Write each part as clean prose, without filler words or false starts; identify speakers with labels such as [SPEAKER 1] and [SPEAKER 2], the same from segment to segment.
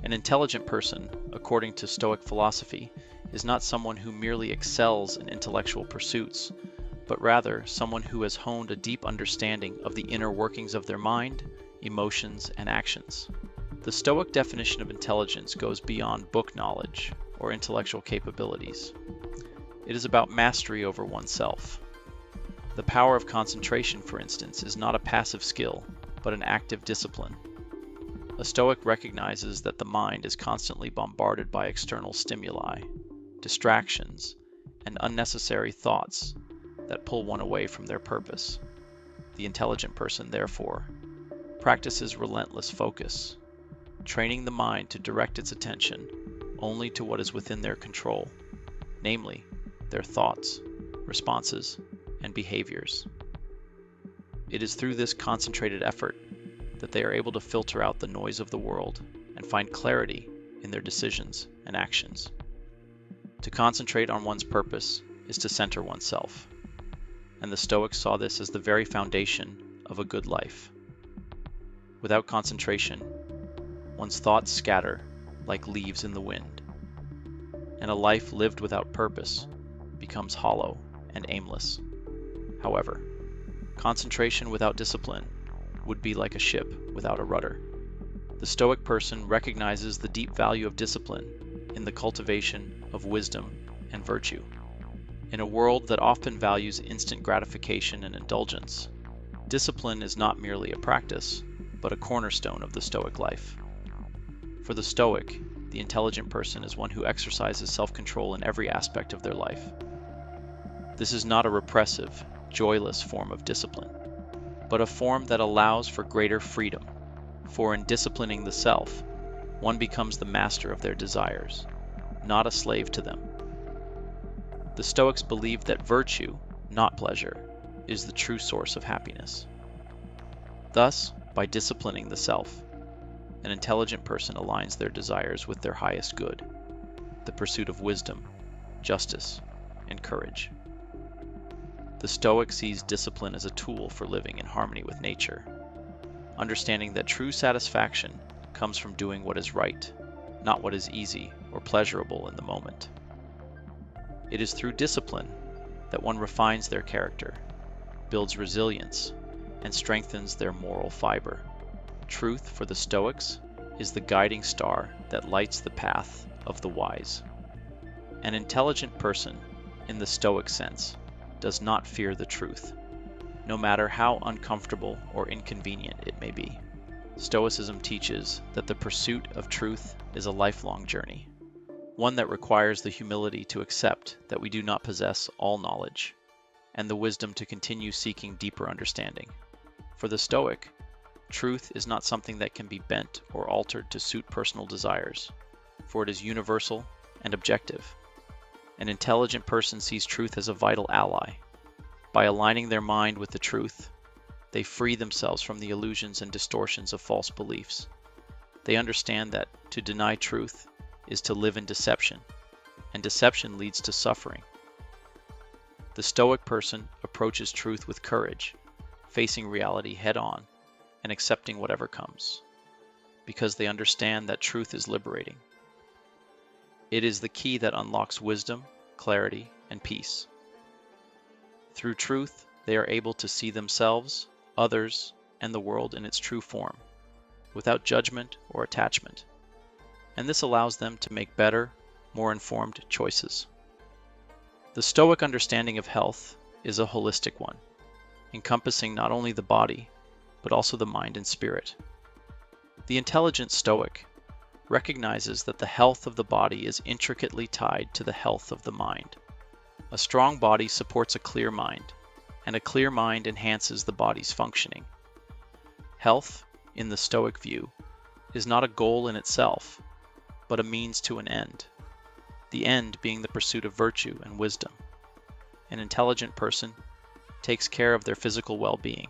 [SPEAKER 1] An intelligent person, according to Stoic philosophy, is not someone who merely excels in intellectual pursuits, but rather someone who has honed a deep understanding of the inner workings of their mind, emotions, and actions. The Stoic definition of intelligence goes beyond book knowledge or intellectual capabilities. It is about mastery over oneself. The power of concentration, for instance, is not a passive skill, but an active discipline. A Stoic recognizes that the mind is constantly bombarded by external stimuli, distractions, and unnecessary thoughts that pull one away from their purpose. The intelligent person, therefore, practices relentless focus, training the mind to direct its attention only to what is within their control, namely, their thoughts, responses, and behaviors. It is through this concentrated effort that they are able to filter out the noise of the world and find clarity in their decisions and actions. To concentrate on one's purpose is to center oneself, and the Stoics saw this as the very foundation of a good life. Without concentration, one's thoughts scatter like leaves in the wind, and a life lived without purpose becomes hollow and aimless. However, concentration without discipline would be like a ship without a rudder. The Stoic person recognizes the deep value of discipline in the cultivation of wisdom and virtue. In a world that often values instant gratification and indulgence, discipline is not merely a practice, but a cornerstone of the Stoic life. For the Stoic, the intelligent person is one who exercises self-control in every aspect of their life. This is not a repressive, joyless form of discipline, but a form that allows for greater freedom, for in disciplining the self, one becomes the master of their desires, not a slave to them. The Stoics believed that virtue, not pleasure, is the true source of happiness. Thus, by disciplining the self, an intelligent person aligns their desires with their highest good, the pursuit of wisdom, justice, and courage. The Stoic sees discipline as a tool for living in harmony with nature, understanding that true satisfaction comes from doing what is right, not what is easy or pleasurable in the moment. It is through discipline that one refines their character, builds resilience, and strengthens their moral fiber. Truth, for the Stoics, is the guiding star that lights the path of the wise. An intelligent person, in the Stoic sense, does not fear the truth, no matter how uncomfortable or inconvenient it may be. Stoicism teaches that the pursuit of truth is a lifelong journey, one that requires the humility to accept that we do not possess all knowledge, and the wisdom to continue seeking deeper understanding. For the Stoic, truth is not something that can be bent or altered to suit personal desires, for it is universal and objective. An intelligent person sees truth as a vital ally. By aligning their mind with the truth, they free themselves from the illusions and distortions of false beliefs. They understand that to deny truth is to live in deception, and deception leads to suffering. The Stoic person approaches truth with courage, facing reality head-on and accepting whatever comes, because they understand that truth is liberating. It is the key that unlocks wisdom, clarity, and peace. Through truth, they are able to see themselves, others, and the world in its true form, without judgment or attachment, and this allows them to make better, more informed choices. The Stoic understanding of health is a holistic one, encompassing not only the body, but also the mind and spirit. The intelligent Stoic recognizes that the health of the body is intricately tied to the health of the mind. A strong body supports a clear mind, and a clear mind enhances the body's functioning. Health, in the Stoic view, is not a goal in itself, but a means to an end, the end being the pursuit of virtue and wisdom. An intelligent person takes care of their physical well-being,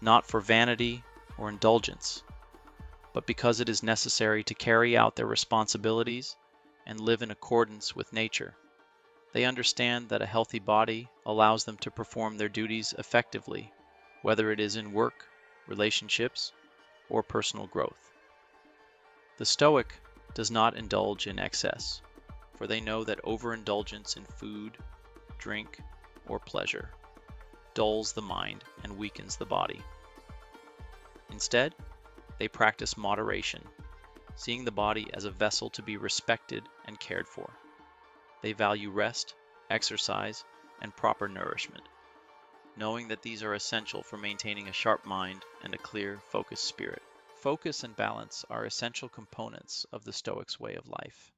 [SPEAKER 1] not for vanity or indulgence, but because it is necessary to carry out their responsibilities and live in accordance with nature. They understand that a healthy body allows them to perform their duties effectively, whether it is in work, relationships, or personal growth. The Stoic does not indulge in excess, for they know that overindulgence in food, drink, or pleasure dulls the mind and weakens the body. Instead, they practice moderation, seeing the body as a vessel to be respected and cared for. They value rest, exercise, and proper nourishment, knowing that these are essential for maintaining a sharp mind and a clear, focused spirit. Focus and balance are essential components of the Stoic's way of life.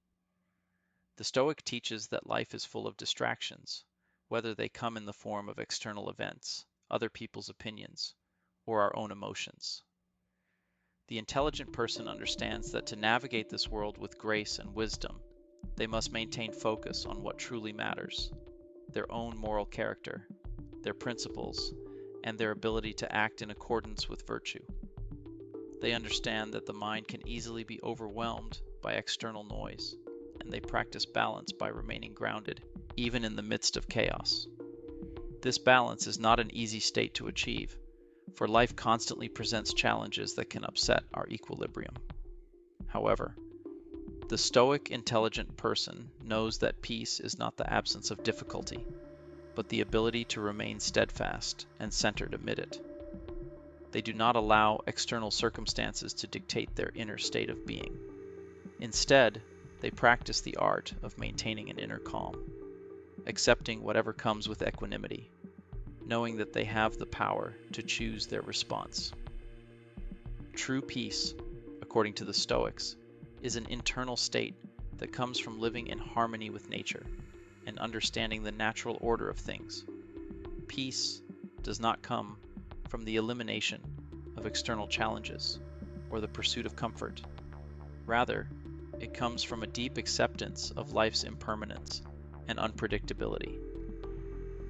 [SPEAKER 1] The Stoic teaches that life is full of distractions, whether they come in the form of external events, other people's opinions, or our own emotions. The intelligent person understands that to navigate this world with grace and wisdom, they must maintain focus on what truly matters: their own moral character, their principles, and their ability to act in accordance with virtue. They understand that the mind can easily be overwhelmed by external noise, and they practice balance by remaining grounded, even in the midst of chaos. This balance is not an easy state to achieve, for life constantly presents challenges that can upset our equilibrium. However, the Stoic intelligent person knows that peace is not the absence of difficulty, but the ability to remain steadfast and centered amid it. They do not allow external circumstances to dictate their inner state of being. Instead, they practice the art of maintaining an inner calm, accepting whatever comes with equanimity, knowing that they have the power to choose their response. True peace, according to the Stoics, is an internal state that comes from living in harmony with nature and understanding the natural order of things. Peace does not come from the elimination of external challenges or the pursuit of comfort. Rather, it comes from a deep acceptance of life's impermanence and unpredictability.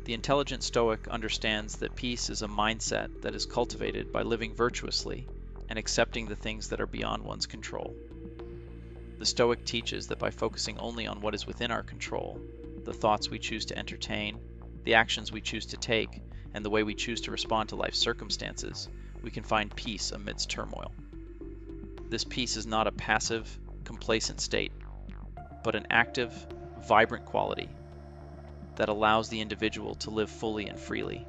[SPEAKER 1] The intelligent Stoic understands that peace is a mindset that is cultivated by living virtuously and accepting the things that are beyond one's control. The Stoic teaches that by focusing only on what is within our control, the thoughts we choose to entertain, the actions we choose to take, and the way we choose to respond to life's circumstances, we can find peace amidst turmoil. This peace is not a passive, complacent state, but an active, vibrant quality that allows the individual to live fully and freely,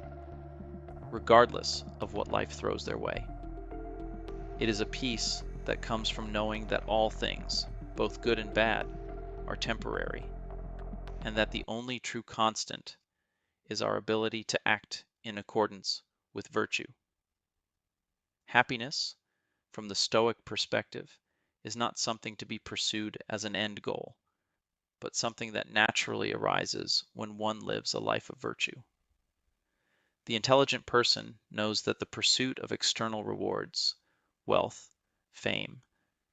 [SPEAKER 1] regardless of what life throws their way. It is a peace that comes from knowing that all things, both good and bad, are temporary, and that the only true constant is our ability to act in accordance with virtue. Happiness, from the Stoic perspective, is not something to be pursued as an end goal, but something that naturally arises when one lives a life of virtue. The intelligent person knows that the pursuit of external rewards, wealth, fame,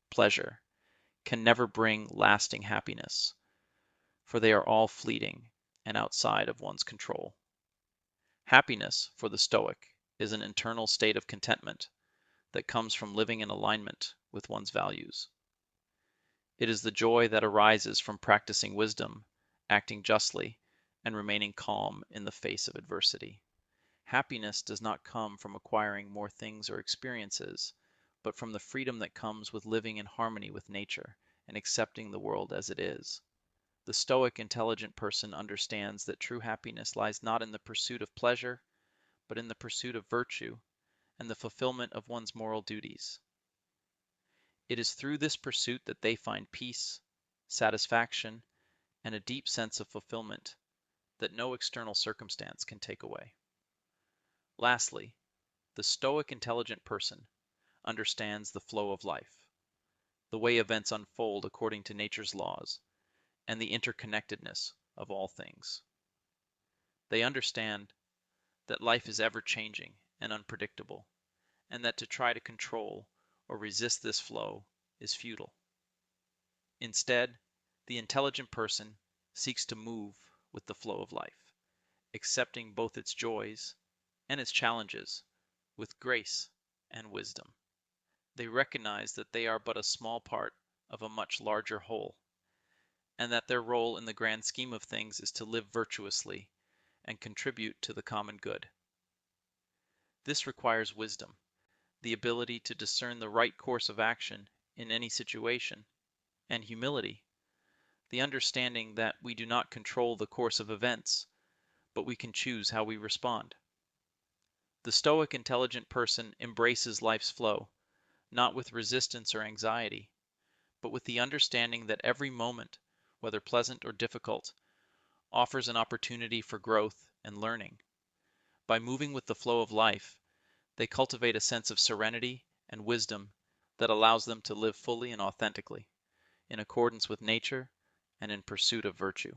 [SPEAKER 1] pleasure, can never bring lasting happiness, for they are all fleeting and outside of one's control. Happiness, for the Stoic, is an internal state of contentment that comes from living in alignment with one's values. It is the joy that arises from practicing wisdom, acting justly, and remaining calm in the face of adversity. Happiness does not come from acquiring more things or experiences, but from the freedom that comes with living in harmony with nature and accepting the world as it is. The Stoic intelligent person understands that true happiness lies not in the pursuit of pleasure, but in the pursuit of virtue and the fulfillment of one's moral duties. It is through this pursuit that they find peace, satisfaction, and a deep sense of fulfillment that no external circumstance can take away. Lastly, the Stoic intelligent person understands the flow of life, the way events unfold according to nature's laws, and the interconnectedness of all things. They understand that life is ever changing and unpredictable, and that to try to control or resist this flow is futile. Instead, the intelligent person seeks to move with the flow of life, accepting both its joys and its challenges with grace and wisdom. They recognize that they are but a small part of a much larger whole, and that their role in the grand scheme of things is to live virtuously and contribute to the common good. This requires wisdom, the ability to discern the right course of action in any situation, and humility, the understanding that we do not control the course of events, but we can choose how we respond. The Stoic intelligent person embraces life's flow, not with resistance or anxiety, but with the understanding that every moment, whether pleasant or difficult, offers an opportunity for growth and learning. By moving with the flow of life, they cultivate a sense of serenity and wisdom that allows them to live fully and authentically, in accordance with nature and in pursuit of virtue.